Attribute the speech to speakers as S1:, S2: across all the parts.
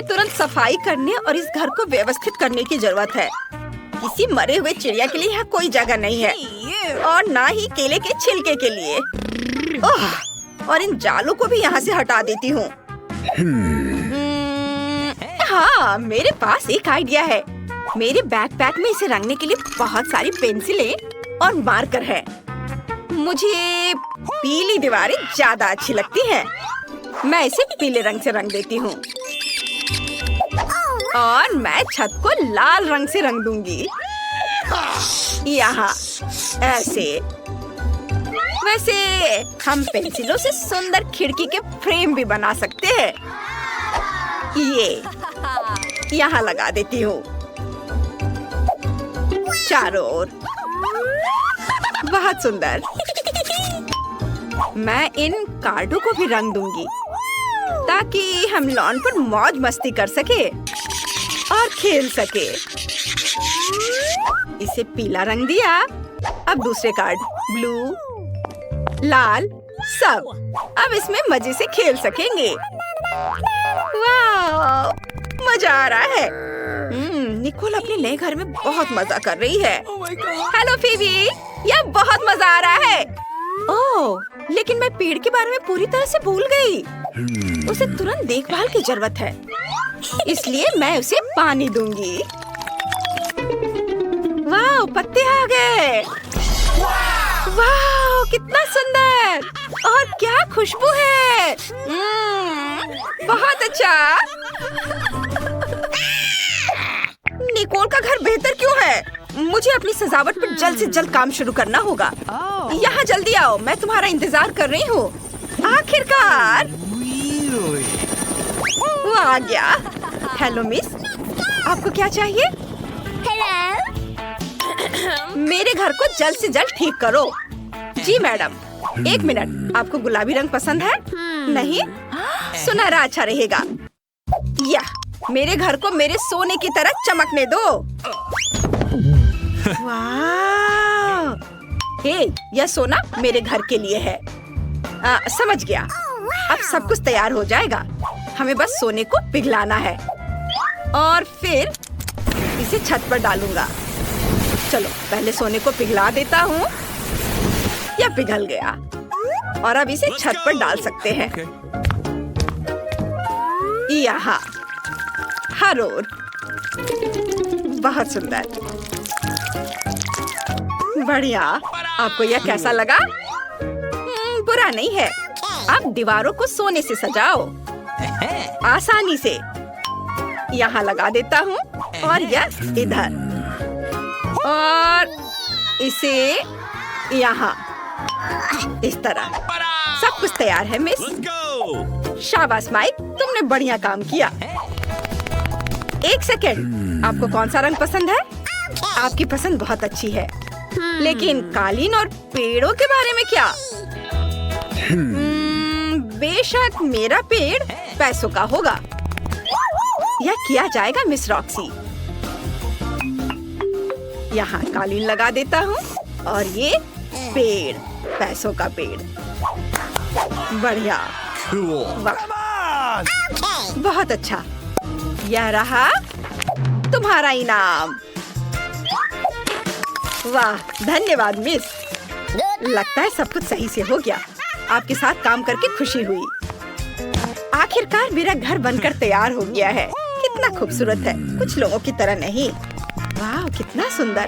S1: तुरंत सफाई करने और इस घर को व्यवस्थित करने की जरूरत है। किसी मरे हुए चिड़िया के लिए यहाँ कोई जगह नहीं है और ना ही केले के छिलके के लिए। ओह, और इन जालों को भी यहाँ से हटा देती हूँ। हाँ, मेरे पास एक आइडिया है। मेरे बैकपैक में इसे रंगने के लिए बहुत सारी पेंसिलें और मार्कर है। मुझे पीली दीवारें ज्यादा अच्छी लगती हैं। मैं इसे पीले रंग से रंग देती हूँ और मैं छत को लाल रंग से रंग दूंगी। यहाँ ऐसे। वैसे हम पेंसिलों से सुंदर खिड़की के फ्रेम भी बना सकते हैं। ये यहाँ लगा देती हूँ चारों ओर। बहुत सुंदर। मैं इन कार्डों को भी रंग दूंगी ताकि हम लॉन पर मौज मस्ती कर सके और खेल सके। इसे पीला रंग दिया। अब दूसरे कार्ड ब्लू, लाल, सब। अब इसमें मजे से खेल सकेंगे। वाह, मजा आ रहा है। निकोल अपने नए घर में बहुत मजा कर रही है। हेलो फीबी, यह बहुत मजा आ रहा है। ओह, लेकिन मैं पेड़ के बारे में पूरी तरह से भूल गई। उसे तुरंत देखभाल की जरूरत है, इसलिए मैं उसे पानी दूंगी। वाह, पत्ते आ गए। वाह, कितना सुंदर और क्या खुशबू है। बहुत अच्छा। निकोल का घर बेहतर क्यों है? मुझे अपनी सजावट पर जल्द से जल्द काम शुरू करना होगा। यहाँ जल्दी आओ, मैं तुम्हारा इंतजार कर रही हूँ। आखिरकार वो आ गया। हेलो मिस, आपको क्या चाहिए? मेरे घर को जल्द से जल्द ठीक करो। जी मैडम। एक मिनट, आपको गुलाबी रंग पसंद है? नहीं, सुनहरा अच्छा रहेगा। या मेरे घर को मेरे सोने की तरह चमकने दो। वाह! हे, यह सोना मेरे घर के लिए है। समझ गया। अब सब कुछ तैयार हो जाएगा। हमें बस सोने को पिघलाना है और फिर इसे छत पर डालूंगा। चलो पहले सोने को पिघला देता हूँ। यह पिघल गया और अब इसे छत पर डाल सकते हैं। यहाँ हर ओर। बहुत सुंदर, बढ़िया। आपको यह कैसा लगा? बुरा नहीं है। अब दीवारों को सोने से सजाओ आसानी से। यहाँ लगा देता हूँ और यह इधर और इसे यहाँ इस तरह। सब कुछ तैयार है मिस। शाबाश माइक, तुमने बढ़िया काम किया। एक सेकेंड, आपको कौन सा रंग पसंद है? आपकी पसंद बहुत अच्छी है, लेकिन कालीन और पेड़ों के बारे में क्या? बेशक मेरा पेड़ पैसों का होगा। यह किया जाएगा मिस रॉक्सी। यहाँ कालीन लगा देता हूँ और ये पेड़, पैसों का पेड़। बढ़िया। वाह, बहुत अच्छा। यह रहा तुम्हारा इनाम। वाह, धन्यवाद मिस। लगता है सब कुछ सही से हो गया। आपके साथ काम करके खुशी हुई। आखिरकार मेरा घर बनकर तैयार हो गया है। कितना खूबसूरत है, कुछ लोगों की तरह नहीं। वाह, कितना सुंदर।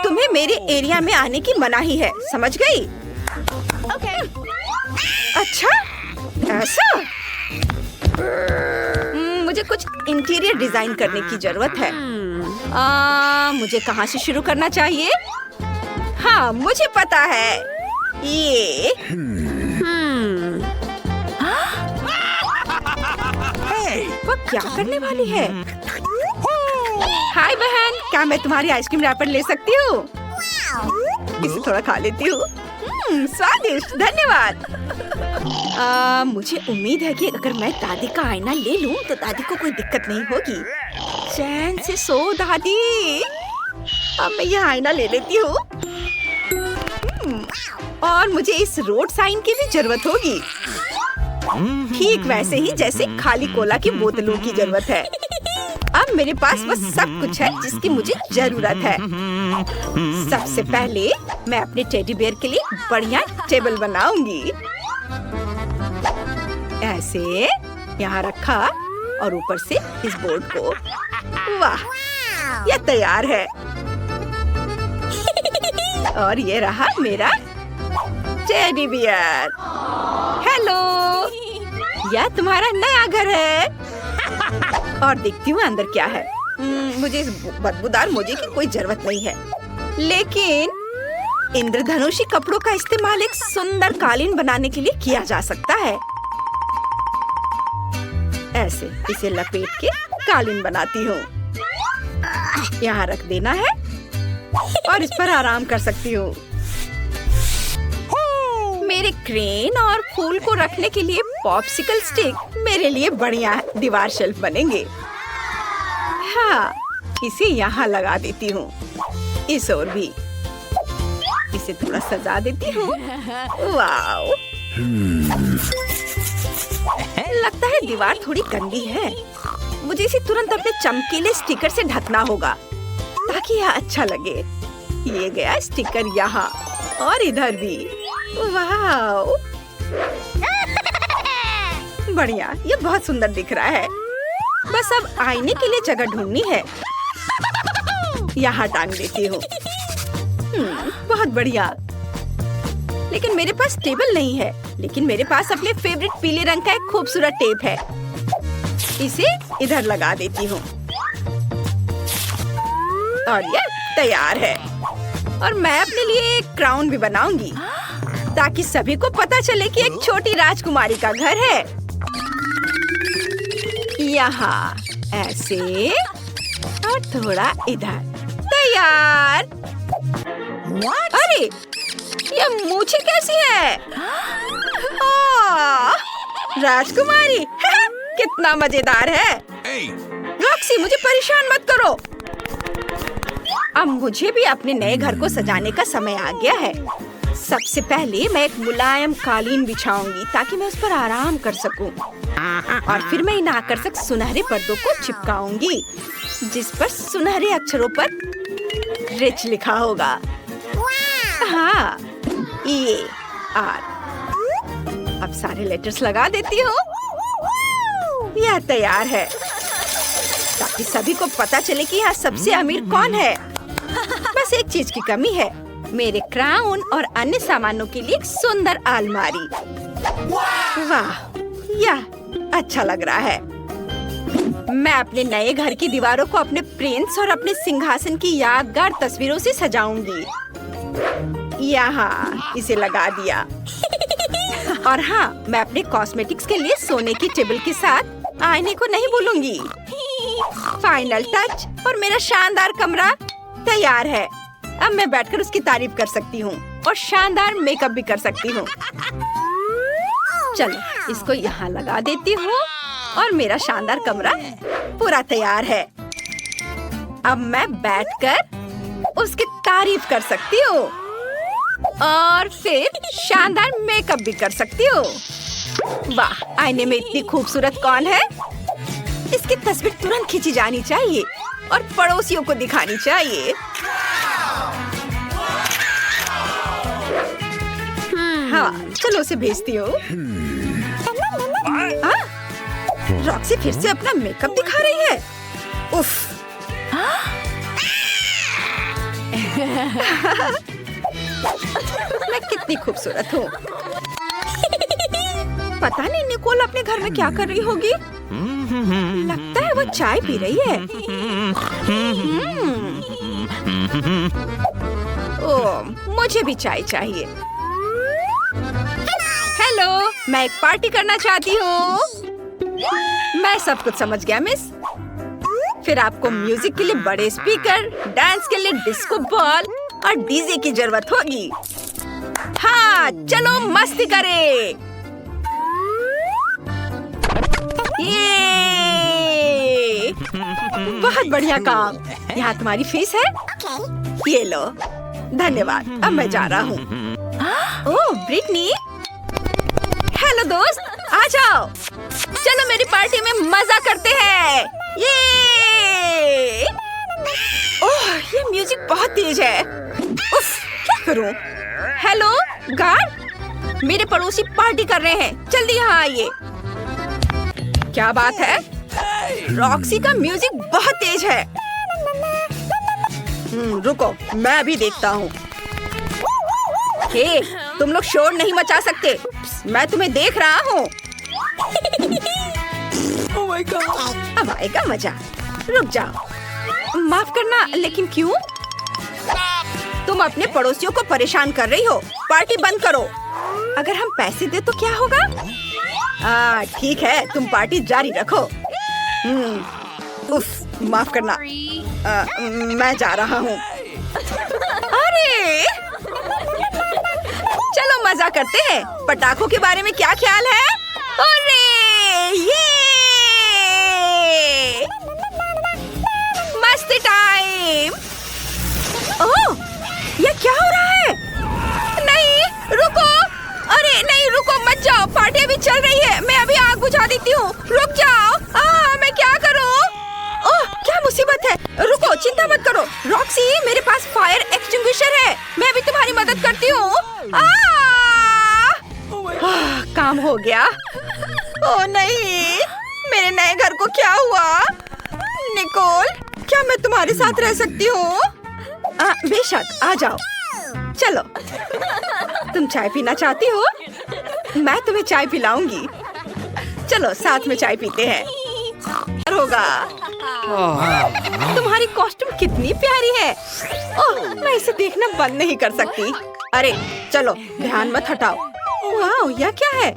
S1: तुम्हें मेरे एरिया में आने की मनाही है, समझ गई? अच्छा, ऐसा? मुझे कुछ इंटीरियर डिजाइन करने की जरूरत है। मुझे कहाँ से शुरू करना चाहिए? हाँ, मुझे पता है। ये वो क्या करने वाली है? हाय बहन, क्या मैं तुम्हारी आइसक्रीम रैपर ले सकती हूँ? इसे थोड़ा खा लेती हूँ। स्वादिष्ट, धन्यवाद। मुझे उम्मीद है कि अगर मैं दादी का आईना ले लूं तो दादी को कोई दिक्कत नहीं होगी। चैन से सो दादी। अब मैं यह आईना ले लेती हूँ। और मुझे इस रोड साइन की भी जरूरत होगी। ठीक वैसे ही जैसे खाली कोला की बोतलों की जरूरत है। अब मेरे पास वो सब कुछ है जिसकी मुझे जरूरत है। सबसे पहले मैं अपने टेडी बेयर के लिए बढ़िया टेबल बनाऊंगी। ऐसे यहाँ रखा और ऊपर से इस बोर्ड को। वाह, ये तैयार है। और ये रहा मेरा टेडी बियर। हेलो, यह तुम्हारा नया घर है। और देखती हूँ अंदर क्या है। मुझे इस बदबूदार मोजे की कोई जरूरत नहीं है, लेकिन इंद्रधनुषी कपड़ों का इस्तेमाल एक सुंदर कालीन बनाने के लिए किया जा सकता है। ऐसे इसे लपेट के कालीन बनाती हूँ। यहाँ रख देना है और इस पर आराम कर सकती हूँ। मेरे क्रेन और फूल को रखने के लिए पॉप्सिकल स्टिक मेरे लिए बढ़िया दीवार शेल्फ बनेंगे। हाँ, इसे यहाँ लगा देती हूँ। इस ओर भी इसे थोड़ा सजा देती हूँ। वाव, लगता है दीवार थोड़ी गंदी है। मुझे इसे तुरंत अपने चमकीले स्टिकर से ढकना होगा ताकि यह अच्छा लगे। ये गया स्टिकर यहाँ और इधर भी। वाव, बढ़िया, ये बहुत सुंदर दिख रहा है। बस अब आईने के लिए जगह ढूंढनी है। यहाँ टांग देती हूँ। बहुत बढ़िया। लेकिन मेरे पास टेबल नहीं है, लेकिन मेरे पास अपने फेवरेट पीले रंग का एक खूबसूरत टेप है। इसे इधर लगा देती हूँ और ये तैयार है। और मैं अपने लिए एक क्राउन भी बनाऊंगी ताकि सभी को पता चले कि एक छोटी राजकुमारी का घर है। यहाँ ऐसे और थोड़ा इधर। तैयार। अरे, ये मूछें कैसी है? राजकुमारी कितना मजेदार है। रॉक्सी, मुझे परेशान मत करो। अब मुझे भी अपने नए घर को सजाने का समय आ गया है। सबसे पहले मैं एक मुलायम कालीन बिछाऊंगी ताकि मैं उस पर आराम कर सकूं। और फिर मैं इन आकर्षक सुनहरे पर्दों को चिपकाऊंगी जिस पर सुनहरे अक्षरों पर रिच लिखा होगा। हाँ, E R। अब सारे लेटर्स लगा देती हूँ। यह तैयार है ताकि सभी को पता चले कि यहाँ सबसे अमीर कौन है। बस एक चीज की कमी है, मेरे क्राउन और अन्य सामानों के लिए एक सुंदर अलमारी। वाह, यह अच्छा लग रहा है। मैं अपने नए घर की दीवारों को अपने प्रिंस और अपने सिंहासन की यादगार तस्वीरों से सजाऊंगी। यहाँ इसे लगा दिया। और हाँ, मैं अपने कॉस्मेटिक्स के लिए सोने की टेबल के साथ आईने को नहीं भूलूंगी। फाइनल टच और मेरा शानदार कमरा तैयार है। अब मैं बैठकर उसकी तारीफ कर सकती हूँ और शानदार मेकअप भी कर सकती हूँ। चलो, इसको यहाँ लगा देती हूँ और मेरा शानदार कमरा पूरा तैयार है। अब मैं बैठकर उसकी तारीफ कर सकती हूँ और फिर शानदार मेकअप भी कर सकती हूँ। वाह, आईने में इतनी खूबसूरत कौन है? इसकी तस्वीर तुरंत खींची जानी चाहिए और पड़ोसियों को दिखानी चाहिए। हाँ, चलो उसे भेजती हूँ। रॉक्सी फिर से अपना मेकअप दिखा रही है। उफ। मैं कितनी खूबसूरत हूँ। पता नहीं निकोल अपने घर में क्या कर रही होगी। लगता है वो चाय पी रही है। ओह, मुझे भी चाय चाहिए। हेलो, मैं एक पार्टी करना चाहती हूँ। मैं सब कुछ समझ गया मिस। फिर आपको म्यूजिक के लिए बड़े स्पीकर, डांस के लिए डिस्को बॉल और डीजे की जरूरत होगी। हाँ, चलो मस्ती करें। ये बहुत बढ़िया काम। यहाँ तुम्हारी फीस है। ये लो। धन्यवाद। अब मैं जा रहा हूँ। ओह, ब्रिटनी। हेलो दोस्त, आ जाओ, चलो मेरी पार्टी में मजा करते हैं। ये ओह, ये म्यूजिक बहुत तेज है। उफ, क्या करूं? हेलो गार्ड, मेरे पड़ोसी पार्टी कर रहे हैं, जल्दी यहाँ आइए। क्या बात है? रॉक्सी का म्यूजिक बहुत तेज है। रुको, मैं अभी देखता हूँ। हे, तुम लोग शोर नहीं मचा सकते, मैं तुम्हें देख रहा हूँ।
S2: Oh my God!
S1: अब आएगा मजा। रुक जाओ। माफ करना, लेकिन क्यों? तुम अपने पड़ोसियों को परेशान कर रही हो। पार्टी बंद करो। अगर हम पैसे दे तो क्या होगा? ठीक है, तुम पार्टी जारी रखो। उफ, माफ करना। मैं जा रहा हूँ। अरे, चलो मजा करते हैं। पटाखों के बारे में क्या ख्याल है? अरे, ये मस्ती टाइम। ओह, ये क्या हो रहा है? नहीं, रुको। अरे नहीं, रुको मत जाओ, पार्टी अभी चल रही है। मैं अभी आग बुझा देती हूँ। रुक जाओ। मैं क्या करूँ? ओह, क्या मुसीबत है। रुको, चिंता मत करो। रॉक्सी, मेरे पास फायर एक्सटिंग्विशर है, मैं अभी तुम्हारी मदद करती हूँ। काम हो गया। ओह नहीं, मेरे नए घर को क्या हुआ? निकोल, क्या मैं तुम्हारे साथ रह सकती हूँ? बेशक, आ जाओ। चलो, तुम चाय पीना चाहती हो? मैं तुम्हें चाय पिलाऊंगी। चलो, साथ में चाय पीते हैं। होगा। तुम्हारी कॉस्ट्यूम कितनी प्यारी है। ओह, मैं इसे देखना बंद नहीं कर सकती। अरे चलो, ध्यान मत हटाओ। वाह, यह क्या है?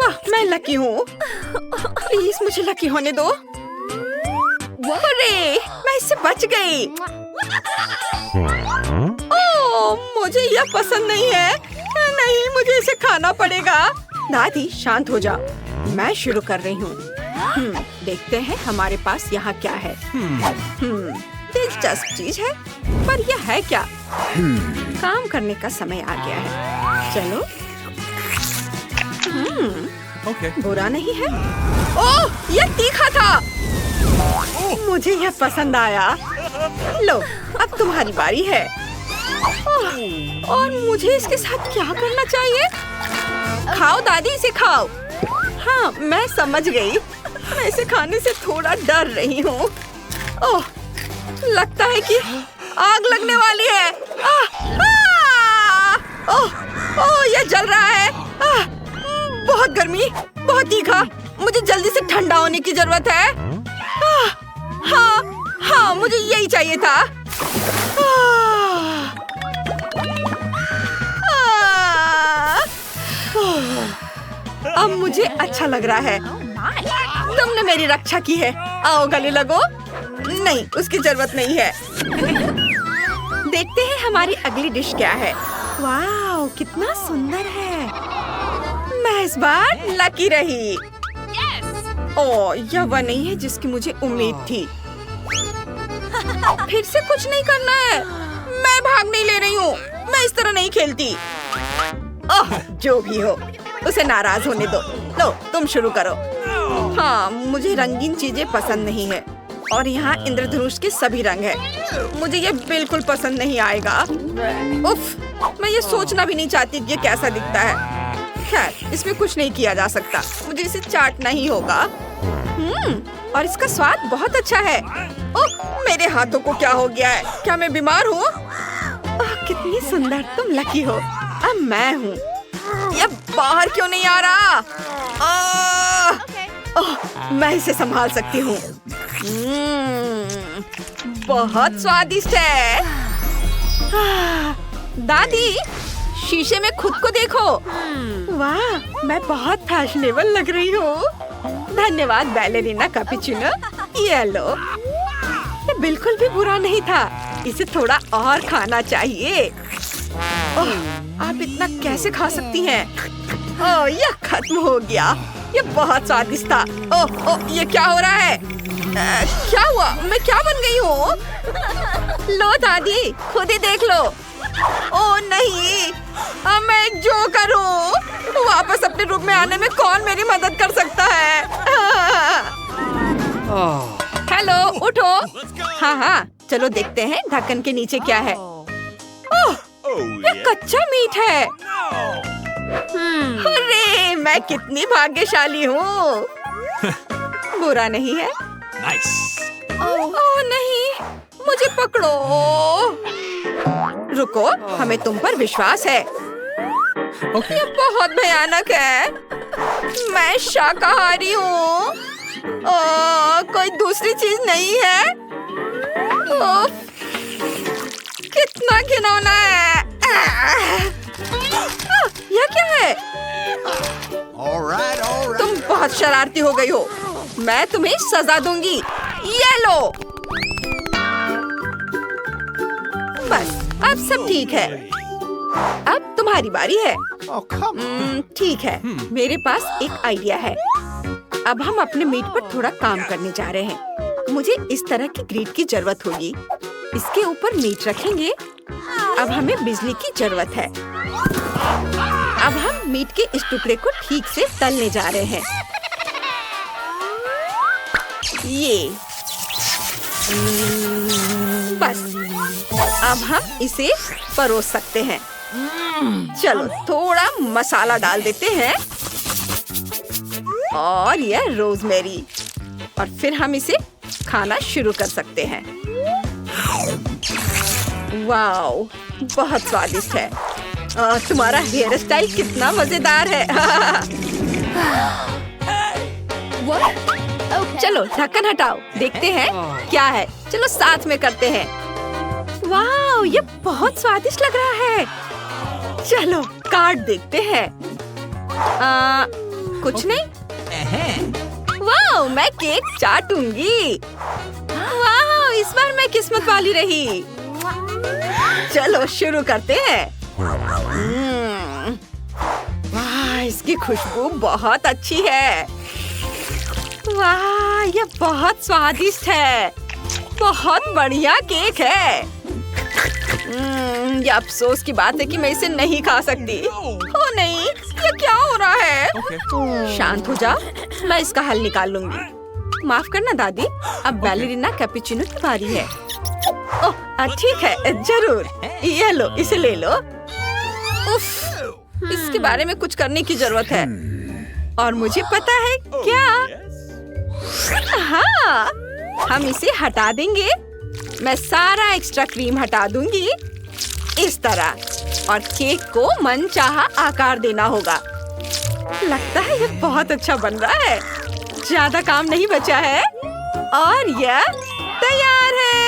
S1: वाह, मैं लकी हूँ। प्लीज मुझे लकी होने दो। अरे, मैं इससे बच गई। ओह, मुझे यह पसंद नहीं है। नहीं, मुझे इसे खाना पड़ेगा। दादी, शांत हो जाओ, मैं शुरू कर रही हूँ। देखते हैं हमारे पास यहाँ क्या है। दिलचस्प चीज है, पर यह है क्या? काम करने का समय आ गया है। चलो। बुरा नहीं है। ओह, यह तीखा था। मुझे यह पसंद आया। लो, अब तुम्हारी बारी है। और मुझे इसके साथ क्या करना चाहिए? खाओ दादी, इसे खाओ। हाँ, मैं समझ गई। मैं इसे खाने से थोड़ा डर रही हूँ। ओह, लगता है कि आग लगने वाली है। ओह, यह जल रहा है। बहुत गर्मी, बहुत तीखा। मुझे जल्दी से ठंडा होने की जरूरत है। हाँ, मुझे यही चाहिए था। अब मुझे अच्छा लग रहा है। तुमने मेरी रक्षा की है। आओ, गले लगो। नहीं, उसकी जरूरत नहीं है। देखते हैं हमारी अगली डिश क्या है। वाह, कितना सुंदर है। मैं इस बार लकी रही। ओह, यह वह नहीं है जिसकी मुझे उम्मीद थी। फिर से कुछ नहीं करना है। मैं भाग नहीं ले रही हूँ। मैं इस तरह नहीं खेलती। ओह, जो भी हो, उसे नाराज होने दो। लो, तुम शुरू करो। हाँ, मुझे रंगीन चीजें पसंद नहीं है। और यहाँ इंद्रधनुष के सभी रंग है। मुझे ये बिल्कुल पसंद नहीं आएगा। उफ, मैं ये सोचना भी नहीं चाहती कि ये कैसा दिखता है। खैर, इसमें कुछ नहीं किया जा सकता। मुझे इसे चाटना ही होगा। और इसका स्वाद बहुत अच्छा है। ओह, मेरे हाथों को क्या हो गया है? क्या मैं बीमार हूँ? कितनी सुंदर, तुम लकी हो। अब मैं हूँ। ये बाहर क्यों नहीं आ रहा? मैं इसे संभाल सकती हूँ। बहुत स्वादिष्ट है। दादी, शीशे में खुद को देखो। वाह, मैं बहुत फैशनेबल लग रही हूँ। धन्यवाद बैलेरिना कैपुचिनो। ये लो। ये बिल्कुल भी बुरा नहीं था। इसे थोड़ा और खाना चाहिए। ओह, आप इतना कैसे खा सकती हैं? ओह, यह खत्म हो गया। ये बहुत स्वादिष्ट था। ओह, ये क्या हो रहा है? क्या हुआ? मैं क्या बन गई हूँ? लो दादी, खुद ही देख लो। ओह नहीं, अब मैं एक जोकर हूँ। वापस अपने रूम में आने में कौन मेरी मदद कर सकता है? हेलो, उठो। हाँ हाँ, चलो देखते हैं ढक्कन के नीचे क्या है। ओह, ये कच्चा मीट है। अरे, मैं कितनी भाग्यशाली हूँ। बुरा नहीं है। ओह नहीं, मुझे पकड़ो। रुको, हमें तुम पर विश्वास है। ये बहुत भयानक है। मैं शाकाहारी हूँ। कोई दूसरी चीज नहीं है। कितना घिनौना है। यह क्या है? तुम बहुत शरारती हो गई हो। मैं तुम्हें सजा दूंगी। ये लो। बस, अब सब ठीक है। अब तुम्हारी बारी है। ठीक है, मेरे पास एक आइडिया है। अब हम अपने मीट पर थोड़ा काम करने जा रहे हैं। मुझे इस तरह की ग्रिड की जरूरत होगी। इसके ऊपर मीट रखेंगे। अब हमें बिजली की जरूरत है। अब हम मीट के इस टुकड़े को ठीक से तलने जा रहे हैं। ये बस, अब हम इसे परोस सकते हैं। चलो थोड़ा मसाला डाल देते हैं और यह रोजमेरी, और फिर हम इसे खाना शुरू कर सकते हैं। वाओ, बहुत स्वादिष्ट है। तुम्हारा हेयर स्टाइल कितना मजेदार है। चलो ढक्कन हटाओ, देखते हैं क्या है। चलो साथ में करते हैं। वाओ, ये बहुत स्वादिष्ट लग रहा है। चलो काट देखते हैं। कुछ नहीं। वाओ, मैं केक चाटूंगी। वाओ, इस बार मैं किस्मत वाली रही। चलो शुरू करते हैं। वाह, इसकी खुशबू बहुत अच्छी है। वाह, ये बहुत स्वादिष्ट है। बहुत बढ़िया केक है। ये अफसोस की बात है कि मैं इसे नहीं खा सकती। ओ नहीं, ये क्या हो रहा है? शांत हो जाओ, मैं इसका हल निकाल लूंगी। माफ करना दादी, अब बैलेरिना कैपुचिनो की बारी है। ओह ठीक है, जरूर। ये लो, इसे ले लो। उफ, इसके बारे में कुछ करने की जरूरत है। और मुझे पता है क्या। हाँ, हम इसे हटा देंगे। मैं सारा एक्स्ट्रा क्रीम हटा दूंगी इस तरह, और केक को मनचाहा आकार देना होगा। लगता है ये बहुत अच्छा बन रहा है। ज्यादा काम नहीं बचा है और यह तैयार है।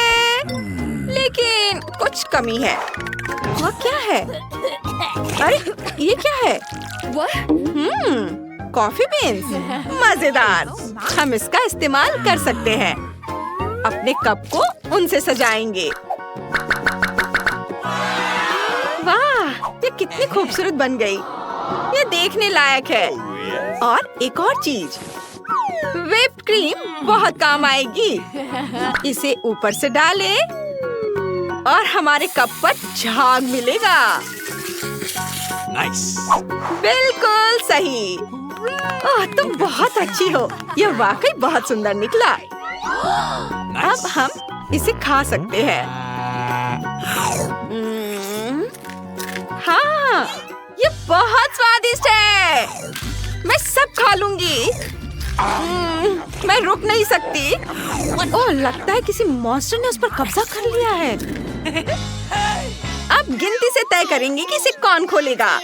S1: लेकिन कुछ कमी है। वो क्या है? अरे ये क्या है? कॉफी बीन्स, मजेदार। हम इसका इस्तेमाल कर सकते हैं। अपने कप को उनसे सजाएंगे। वाह, ये कितनी खूबसूरत बन गई। ये देखने लायक है। और एक और चीज, व्हिप्ड क्रीम बहुत काम आएगी। इसे ऊपर से डालें और हमारे कप पर झाग मिलेगा। बिल्कुल सही। तुम बहुत अच्छी हो। यह वाकई बहुत सुंदर निकला। अब हम इसे खा सकते हैं। हाँ, ये बहुत स्वादिष्ट है। मैं सब खा लूंगी। मैं रुक नहीं सकती। ओह, लगता है किसी मॉन्स्टर ने उस पर कब्जा कर लिया है। अब गिनती से तय करेंगे कि इसे कौन खोलेगा।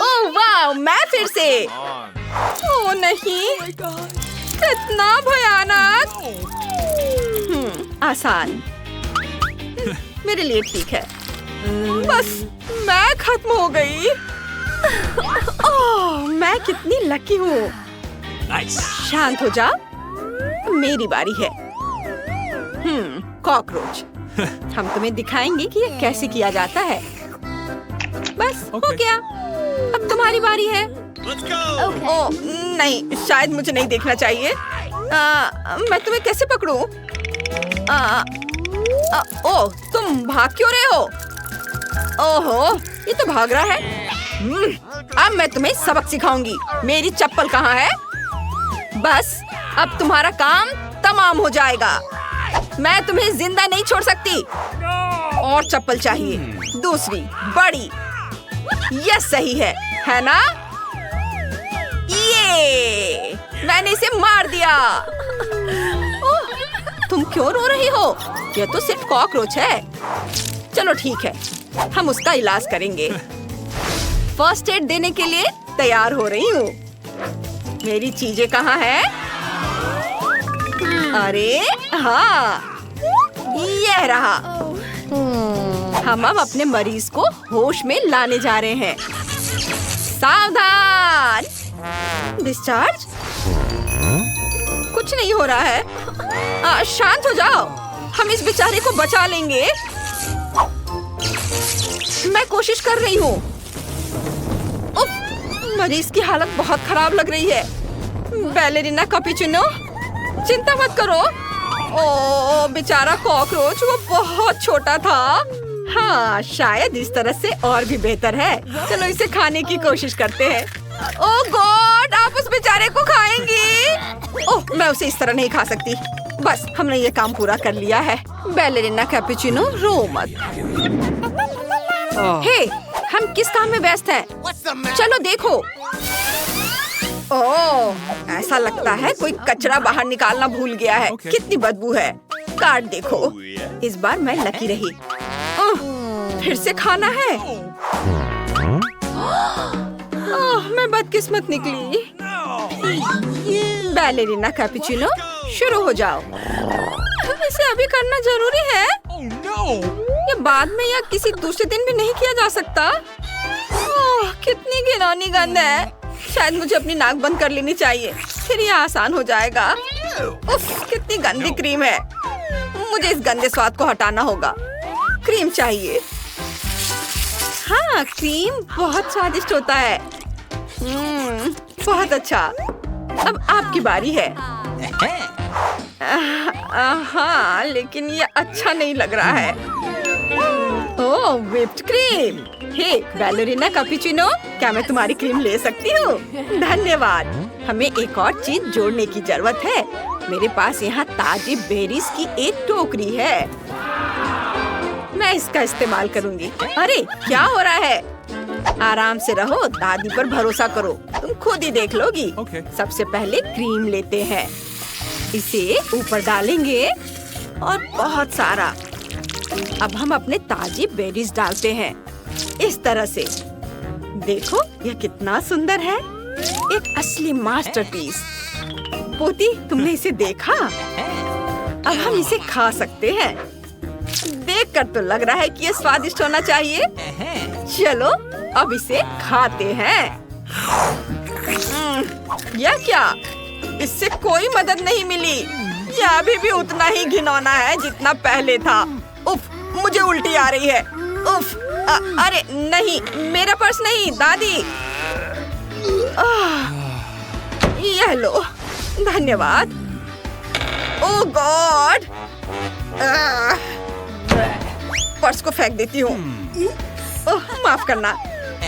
S1: ओह वाह, मैं फिर से। ओह नहीं, कितना भयानक। आसान। मेरे लिए ठीक है। बस मैं खत्म हो गई। ओह, मैं कितनी लकी हूँ। शांत हो जाओ, मेरी बारी है। कॉकरोच। हम तुम्हें दिखाएंगे कि ये कैसे किया जाता है। बस हो गया। अब तुम्हारी बारी है। ओह नहीं, शायद मुझे नहीं देखना चाहिए। मैं तुम्हें कैसे पकड़ूं? ओह, तुम भाग क्यों रहे हो? ओहो, ये तो भाग रहा है। अब मैं तुम्हें सबक सिखाऊंगी। मेरी चप्पल कहाँ है? बस, अब तुम्हारा काम तमाम हो जाएगा। मैं तुम्हें जिंदा नहीं छोड़ सकती। और चप्पल चाहिए, दूसरी बड़ी। यह सही है ना? ये मैंने इसे मार दिया। ओह, तुम क्यों रो रही हो? यह तो सिर्फ कॉकरोच है। चलो ठीक है, हम उसका इलाज करेंगे। फर्स्ट एड देने के लिए तैयार हो रही हूँ। मेरी चीजें कहाँ हैं? अरे हाँ, यह रहा। हम अब अपने मरीज को होश में लाने जा रहे हैं। सावधान! डिस्चार्ज? कुछ नहीं हो रहा है। शांत हो जाओ, हम इस बेचारे को बचा लेंगे। मैं कोशिश कर रही हूँ। मरीज की हालत बहुत खराब लग रही है। बैलेरिना कैपुचिनो, चिंता मत करो। ओ बेचारा कॉकरोच, वो बहुत छोटा था। हाँ, शायद इस तरह से और भी बेहतर है। चलो इसे खाने की कोशिश करते हैं। ओह गॉड, आप उस बेचारे को खाएंगी? ओह, मैं उसे इस तरह नहीं खा सकती। बस, हमने ये काम पूरा कर लिया है। बैलेरिना कैपुचिनो, रो मत। हे, हम किस काम में व्यस्त हैं? चलो देखो। ओह, ऐसा लगता है कोई कचरा बाहर निकालना भूल गया है। कितनी बदबू है। कार्ड देखो। इस बार मैं लकी रही। फिर से खाना है। मैं बदकिस्मत निकली। बैलेरिना कैपुचिनो, शुरू हो जाओ। इसे अभी करना जरूरी है? ये बाद में या किसी दूसरे दिन भी नहीं किया जा सकता? कितनी घिनौनी गंध है। शायद मुझे अपनी नाक बंद कर लेनी चाहिए, फिर ये आसान हो जाएगा। उफ, कितनी गंदी क्रीम है। मुझे इस गंदे स्वाद को हटाना होगा। क्रीम चाहिए। हाँ, क्रीम बहुत स्वादिष्ट होता है। बहुत अच्छा। अब आपकी बारी है। हाँ, लेकिन ये अच्छा नहीं लग रहा है। ओह, व्हिप्ड क्रीम। हे बैलेरिना कैपुचिनो, क्या मैं तुम्हारी क्रीम ले सकती हूँ? धन्यवाद। हमें एक और चीज जोड़ने की जरूरत है। मेरे पास यहाँ ताजी बेरीज की एक टोकरी है। मैं इसका इस्तेमाल करूँगी। अरे, क्या हो रहा है? आराम से रहो, दादी पर भरोसा करो, तुम खुद ही देख लोगी। सबसे पहले क्रीम लेते हैं, इसे ऊपर डालेंगे और बहुत सारा। अब हम अपने ताजी बेरीज डालते हैं, इस तरह से। देखो, यह कितना सुंदर है। एक असली मास्टरपीस। पोती, तुमने इसे देखा? अब हम इसे खा सकते हैं। देखकर तो लग रहा है कि ये स्वादिष्ट होना चाहिए। चलो, अब इसे खाते हैं। यह क्या? इससे कोई मदद नहीं मिली। यह अभी भी उतना ही घिनौना है जितना पहले था। उफ, मुझे उल्टी आ रही है। उफ, अरे नहीं, मेरा पर्स नहीं, दादी। यह लो, धन्यवाद। ओह गॉड, पर्स को फेंक देती हूँ। ओह, माफ करना।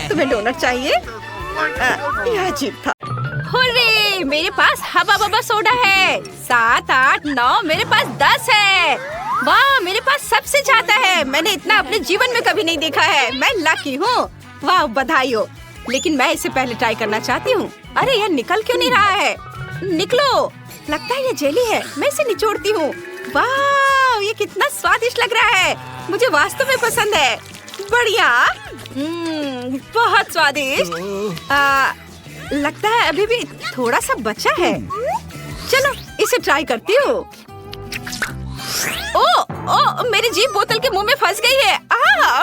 S1: तुम्हें डोनट चाहिए? यह अजीब था। हुर्रे, मेरे पास हबा बबा सोडा है। 7, 8, 9, मेरे पास 10 है। वाह, मेरे पास सबसे ज्यादा है। मैंने इतना अपने जीवन में कभी नहीं देखा है। मैं लकी हूँ। वाह, बधाई हो। लेकिन मैं इसे पहले ट्राई करना चाहती हूँ। अरे, यह निकल क्यों नहीं रहा है? निकलो। लगता है ये जेली है। मैं इसे निचोड़ती हूँ। वाह, ये कितना स्वादिष्ट लग रहा है। मुझे वास्तव में पसंद है। बढ़िया। बहुत स्वादिष्ट। लगता है अभी भी थोड़ा सा बचा है। चलो, इसे ट्राई करती हूँ। ओह, मेरी जीभ बोतल के मुंह में फंस गई है।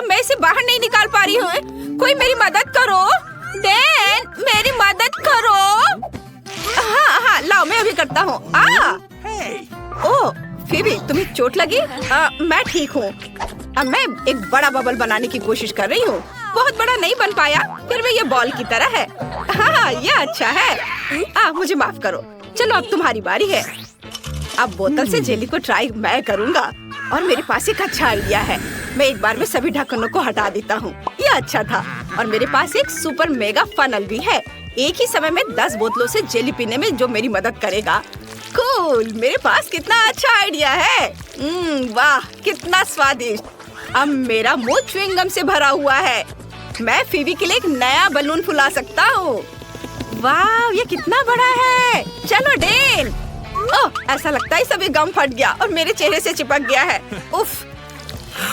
S1: मैं इसे बाहर नहीं निकाल पा रही हूँ। कोई मेरी मदद करो। डैन, मेरी मदद करो। हाँ, लाओ, मैं अभी करता हूँ। ओह, फिबी, तुम्हें चोट लगी? मैं ठीक हूँ। अब मैं एक बड़ा बबल बनाने की कोशिश कर रही हूँ। बहुत बड़ा नहीं बन पाया, फिर भी ये बॉल की तरह है। हाँ, ये अच्छा है। मुझे माफ करो। चलो, अब तुम्हारी बारी है। अब बोतल से जेली को ट्राई मैं करूँगा। और मेरे पास एक अच्छा आइडिया है। मैं एक बार में सभी ढक्कनों को हटा देता हूँ। ये अच्छा था। और मेरे पास एक सुपर मेगा फनल भी है। एक ही समय में 10 बोतलों से जेली पीने में जो मेरी मदद करेगा। कूल, मेरे पास कितना अच्छा आइडिया है। वाह, कितना स्वादिष्ट। अब मेरा मुंह च्युइंगम से भरा हुआ है। मैं फीवी के लिए एक नया बलून फुला सकता हूँ। वाह, ये कितना बड़ा है। चलो डेन। ओह, ऐसा लगता है सभी गम फट गया और मेरे चेहरे से चिपक गया है। उफ,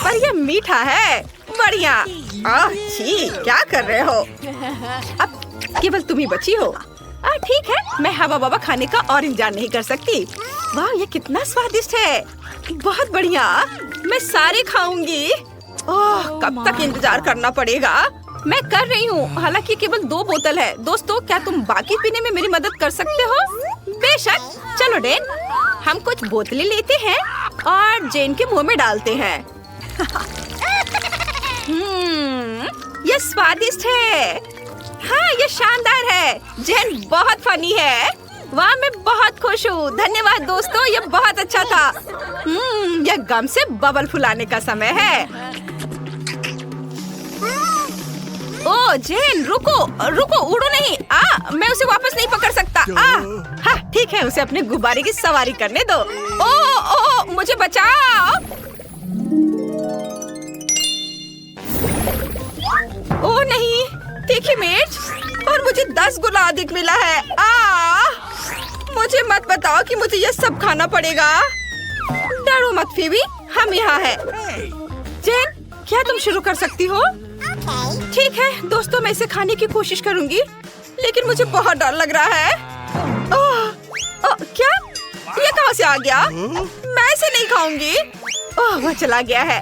S1: पर ये मीठा है। बढ़िया। छी, क्या कर रहे हो? अब केवल तुम ही बची हो। ठीक है, मैं हवा बाबा खाने का और इंतजार नहीं कर सकती। वाह, ये कितना स्वादिष्ट है। बहुत बढ़िया, मैं सारे खाऊंगी। ओह, कब तक इंतजार करना पड़ेगा? मैं कर रही हूँ। हालांकि केवल 2 बोतल है। दोस्तों, क्या तुम बाकी पीने में मेरी मदद कर सकते हो? बेशक। चलो डेन, हम कुछ बोतलें लेते हैं और जेन के मुंह में डालते हैं। ये स्वादिष्ट है। हाँ, ये शानदार है। जेन बहुत फनी है। वाह, मैं बहुत खुश हूँ। धन्यवाद दोस्तों, ये बहुत अच्छा था। यह गम से बबल फुलाने का समय है। ओ जेन, रुको रुको, उड़ो नहीं। मैं उसे वापस नहीं पकड़ सकता। हाँ ठीक है, उसे अपने गुब्बारे की सवारी करने दो। ओ मुझे बचाओ। ओ नहीं, तीखी मिर्च। और मुझे 10 गुना अधिक मिला है। मुझे मत बताओ कि मुझे ये सब खाना पड़ेगा। डरो मत फीवी, हम यहाँ हैं। जेन, क्या तुम शुरू कर सकती हो? ठीक है दोस्तों, मैं इसे खाने की कोशिश करूंगी, लेकिन मुझे बहुत डर लग रहा है। क्या? ये कहाँ से आ गया? मैं इसे नहीं खाऊंगी। वह चला गया है।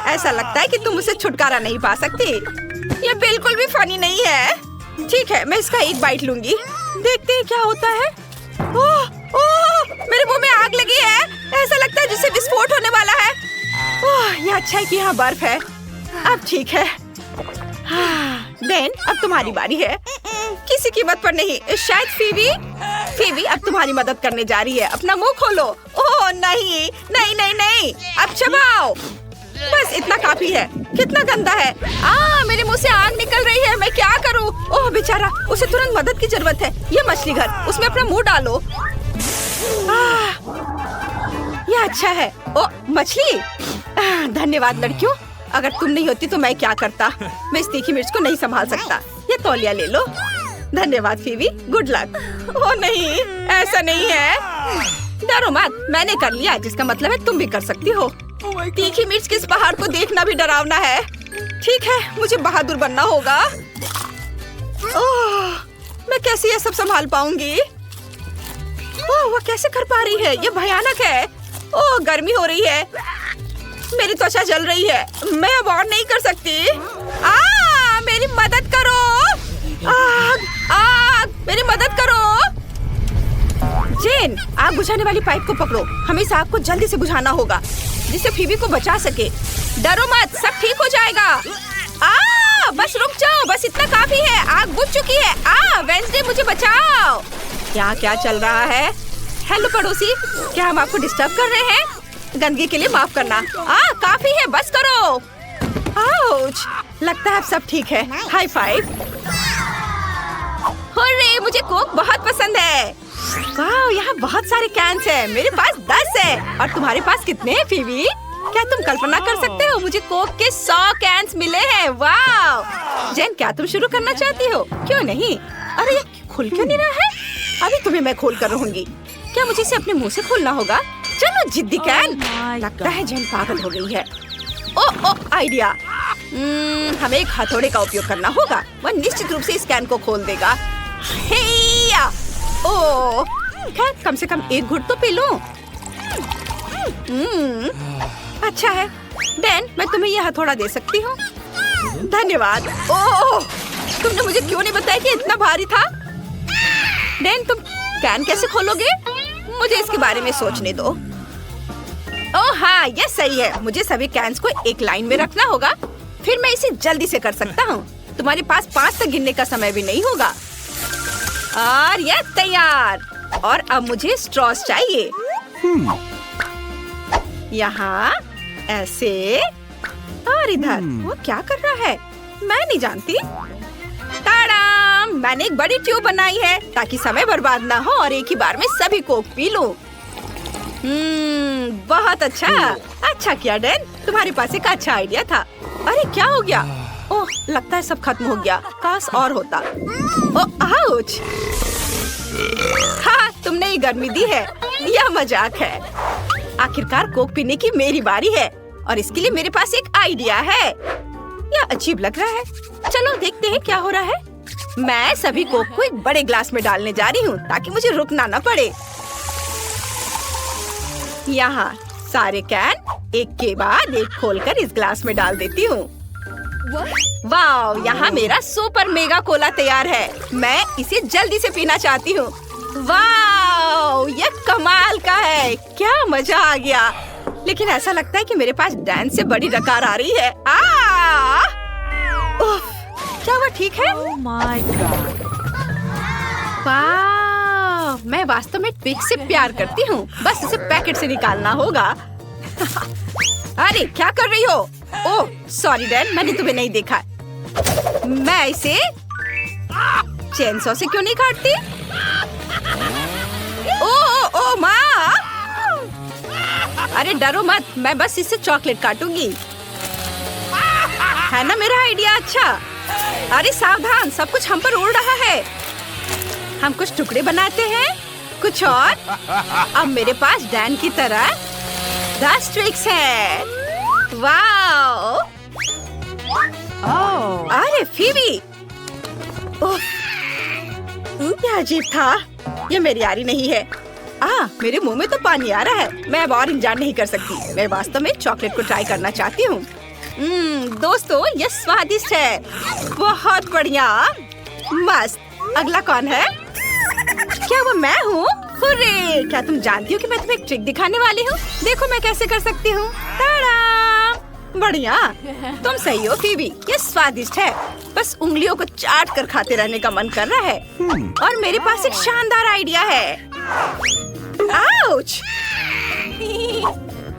S1: ऐसा लगता है कि तुम उसे छुटकारा नहीं पा सकती। ये बिल्कुल भी फनी नहीं है। ठीक है, मैं इसका एक बाइट लूंगी। देखते हैं क्या होता है। मेरे मुंह में आग लगी है। ऐसा लगता है जैसे विस्फोट होने वाला है। ये अच्छा है कि यहाँ बर्फ है। अब ठीक है। डेन, अब तुम्हारी बारी है। किसी कीमत पर नहीं। शायद फीवी अब तुम्हारी मदद करने जा रही है। अपना मुंह खोलो। ओह नहीं नहीं नहीं नहीं, अब चबाओ। बस इतना काफी है। कितना गंदा है। मेरे मुंह से आग निकल रही है। मैं क्या करूं? ओह बेचारा, उसे तुरंत मदद की जरूरत है। ये मछली घर, उसमें अपना मुंह डालो। ये अच्छा है। ओ मछली, धन्यवाद लड़कियों। अगर तुम नहीं होती तो मैं क्या करता। मैं इस तीखी मिर्च को नहीं संभाल सकता। ये तौलिया ले लो। धन्यवाद फीवी, गुड लक। ओ नहीं, ऐसा नहीं है। डरो मत, मैंने कर लिया, जिसका मतलब है तुम भी कर सकती हो। तीखी मिर्च के इस पहाड़ को देखना भी डरावना है। ठीक है, मुझे बहादुर बनना होगा। मैं कैसे ये सब संभाल पाऊंगी? वो कैसे कर पा रही है? ये भयानक है। गर्मी हो रही है। मेरी त्वचा जल रही है। मैं अब और नहीं कर सकती। मेरी मदद करो। आग, मेरी मदद करो। जेन, आग बुझाने वाली पाइप को पकड़ो। हमें इस आग को जल्दी से बुझाना होगा, जिससे फीवी को बचा सके। डरो मत, सब ठीक हो जाएगा। बस रुक जाओ, बस इतना काफी है। आग बुझ चुकी है। वेंसडे, मुझे बचाओ। क्या चल रहा है? हेलो पड़ोसी, क्या हम आपको डिस्टर्ब कर रहे हैं? गंदगी के लिए माफ करना। काफी है, बस करो। आउच, लगता है अब सब ठीक है। High five. हुर्रे, मुझे कोक बहुत पसंद है। वाह, यहाँ बहुत सारे कैंस हैं। मेरे पास 10 है। और तुम्हारे पास कितने हैं फीवी? क्या तुम कल्पना कर सकते हो? मुझे कोक के 100 कैंस मिले हैं। वाह जेन, क्या तुम शुरू करना चाहती हो? क्यों नहीं? अरे ये खुल क्यों नहीं रहा है? अभी तुम्हें मैं खोल कर रहूंगी। क्या मुझे इसे अपने मुंह से खोलना होगा? चलो जिद्दी कैन। लगता है जेन पागल हो गई है। आइडिया। हमें एक हथौड़े का उपयोग करना होगा। वह निश्चित रूप से इस कैन को खोल देगा। खैर, कम से कम एक घुट तो पी लूं। अच्छा है। डेन, मैं तुम्हें यह हथौड़ा दे सकती हूँ। धन्यवाद। तुमने मुझे क्यों नहीं बताया कि इतना भारी था? डेन, तुम कैन कैसे खोलोगे? मुझे इसके बारे में सोचने दो। हाँ, ये सही है। मुझे सभी कैन्स को एक लाइन में रखना होगा। फिर मैं इसे जल्दी से कर सकता हूँ। तुम्हारे पास 5 तक गिनने का समय भी नहीं होगा। और ये तैयार। और अब मुझे स्ट्रॉस चाहिए। यहाँ ऐसे और इधर। वो क्या कर रहा है? मैं नहीं जानती। ताड़ाम! मैंने एक बड़ी ट्यूब बनाई है ताकि समय बर्बाद ना हो और एक ही बार में सभी कोक पी लूं। बहुत अच्छा। अच्छा किया डैन, तुम्हारे पास एक अच्छा आइडिया था। अरे क्या हो गया? ओह, लगता है सब खत्म हो गया। काश और होता। ओह, आउच! हाँ, तुमने ये गर्मी दी है। यह मजाक है। आखिरकार कोक पीने की मेरी बारी है और इसके लिए मेरे पास एक आइडिया है। यह अजीब लग रहा है। चलो देखते हैं क्या हो रहा है। मैं सभी कोक को एक बड़े ग्लास में डालने जा रही हूँ ताकि मुझे रुकना न पड़े। यहाँ सारे कैन एक के बाद एक खोलकर इस ग्लास में डाल देती हूँ। वाह! यहाँ मेरा सुपर मेगा कोला तैयार है। मैं इसे जल्दी से पीना चाहती हूँ। वाह! ये कमाल का है। क्या मजा आ गया। लेकिन ऐसा लगता है कि मेरे पास डैन से बड़ी डकार आ रही है। उफ, क्या वो ठीक है?
S2: Oh my God.
S1: वाह! मैं वास्तव में ट्विक से प्यार करती हूँ। बस इसे पैकेट से निकालना होगा। अरे क्या कर रही हो? ओह सॉरी डैन, मैंने तुम्हें नहीं देखा। मैं इसे चेनसॉ से क्यों नहीं काटती? ओ माँ! अरे डरो मत, मैं बस इससे चॉकलेट काटूंगी। है ना मेरा आइडिया अच्छा? अरे सावधान, सब कुछ हम पर उड़ रहा है। हम कुछ टुकड़े बनाते हैं, कुछ और। अब मेरे पास डैन की तरह 10 ट्रिक्स है। वाओ! अरे फीबी! उफ, क्या अजीब था। ये मेरी यारी नहीं है। मेरे मुंह में तो पानी आ रहा है। मैं अब और इंतजार नहीं कर सकती। मैं वास्तव में चॉकलेट को ट्राई करना चाहती हूँ। दोस्तों, ये स्वादिष्ट है। बहुत बढ़िया, मस्त। अगला कौन है? क्या वो मैं हूँ? हुर्रे! क्या तुम जानती हो कि मैं तुम्हें एक ट्रिक दिखाने वाली हूँ? देखो मैं कैसे कर सकती हूँ। ताड़ा! बढ़िया, तुम सही हो फीबी। ये स्वादिष्ट है। बस उंगलियों को चाट कर खाते रहने का मन कर रहा है। और मेरे पास एक शानदार आइडिया है। आउच!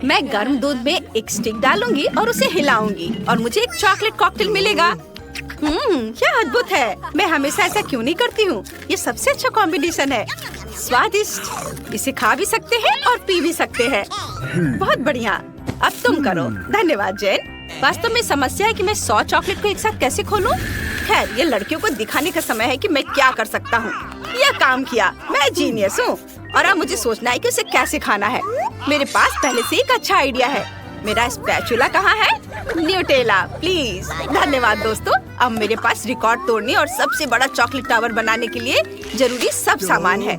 S1: मैं गर्म दूध में एक स्टिक डालूंगी और उसे हिलाऊंगी और मुझे एक चॉकलेट कॉकटेल मिलेगा। क्या अद्भुत है। मैं हमेशा ऐसा क्यों नहीं करती हूँ? ये सबसे अच्छा कॉम्बिनेशन है। स्वादिष्ट। इसे खा भी सकते हैं और पी भी सकते हैं। बहुत बढ़िया। अब तुम करो। धन्यवाद जेन। वास्तव में समस्या है कि मैं 100 चॉकलेट को एक साथ कैसे खोलूं? खैर, ये लड़कियों को दिखाने का समय है कि मैं क्या कर सकता हूँ। यह काम किया। मैं जीनियस हूँ और अब मुझे सोचना है कि उसे कैसे खाना है। मेरे पास पहले से एक अच्छा आइडिया है। मेरा स्पैचुला कहाँ है? Nutella please. धन्यवाद दोस्तों। अब मेरे पास रिकॉर्ड तोड़ने और सबसे बड़ा चॉकलेट टावर बनाने के लिए जरूरी सब सामान है।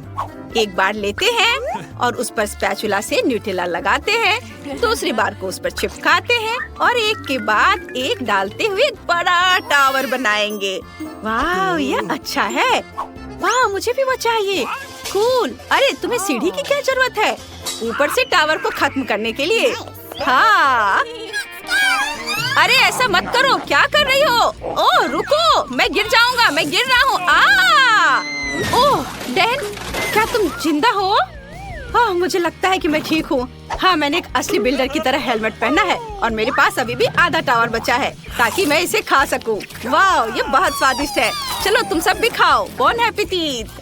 S1: एक बार लेते हैं और उस पर स्पैचुला से न्यूटेला लगाते हैं। दूसरी बार को उस पर चिपकाते हैं और एक के बाद एक डालते हुए एक बड़ा टावर बनाएंगे। वाह, ये अच्छा है। वाह, मुझे भी वो चाहिए। कूल। अरे तुम्हें सीढ़ी की क्या जरूरत है? ऊपर से टावर को खत्म करने के लिए। हाँ। अरे ऐसा मत करो। क्या कर रही हो? ओह रुको, मैं गिर जाऊंगा। मैं गिर रहा हूँ। ओह डैन, क्या तुम जिंदा हो? हाँ, मुझे लगता है कि मैं ठीक हूँ। हाँ, मैंने एक असली बिल्डर की तरह हेलमेट पहना है और मेरे पास अभी भी आधा टावर बचा है ताकि मैं इसे खा सकूं। वाह, ये बहुत स्वादिष्ट है। चलो तुम सब भी खाओ। Bone appétit.